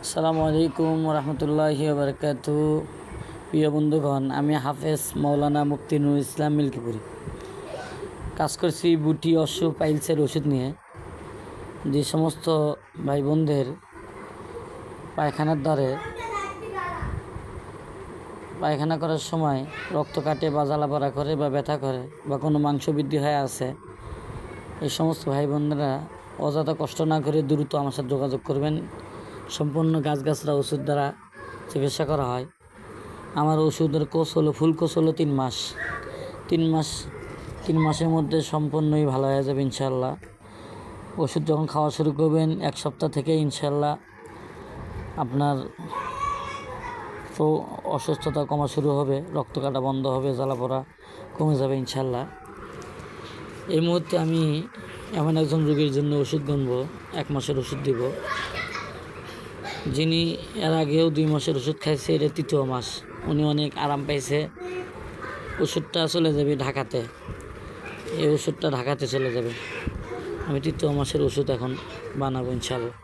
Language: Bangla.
আসসালামু আলাইকুম রহমতুল্লাহি বারাকাতু। প্রিয় বন্ধুগণ, আমি হাফেজ মৌলানা মুফতি নুরুল ইসলাম মিল্কিপুরি কাজ করছি বুটি অসুখ পাইলসের ওষুধ নিয়ে। যে সমস্ত ভাই বোনদের পায়খানার দ্বারে পায়খানা করার সময় রক্ত কাটে বা জ্বালাপড়া করে বা ব্যথা করে বা কোনো মাংস বৃদ্ধি হয়ে আছে, এই সমস্ত ভাই বোনরা অযথা কষ্ট না করে দ্রুত আমার সাথে যোগাযোগ করবেন। সম্পূর্ণ গাছগাছরা ওষুধ দ্বারা চিকিৎসা করা হয়। আমার ওষুধের কোর্স হলো ফুল কোর্স হলো 3 মাস। 3 মাসের মধ্যে সম্পূর্ণই ভালো হয়ে যাবে ইনশাল্লাহ। ওষুধ যখন খাওয়া শুরু করবেন 1 সপ্তাহ থেকে ইনশাল্লাহ আপনার অসুস্থতা কমা শুরু হবে, রক্ত কাটা বন্ধ হবে, জ্বালাপোড়া কমে যাবে ইনশাল্লাহ। এই মুহূর্তে আমি এমন একজন রোগীর জন্য ওষুধ গুনব, 1 মাসের ওষুধ দিব, যিনি এর আগেও 2 মাসের ওষুধ খাইছে, এটা 3য় মাস। উনি অনেক আরাম পাইছে। ওষুধটা চলে যাবে ঢাকাতে, এই ওষুধটা ঢাকাতে চলে যাবে। আমি 3য় মাসের ওষুধ এখন বানাবো ইনশাল্লাহ।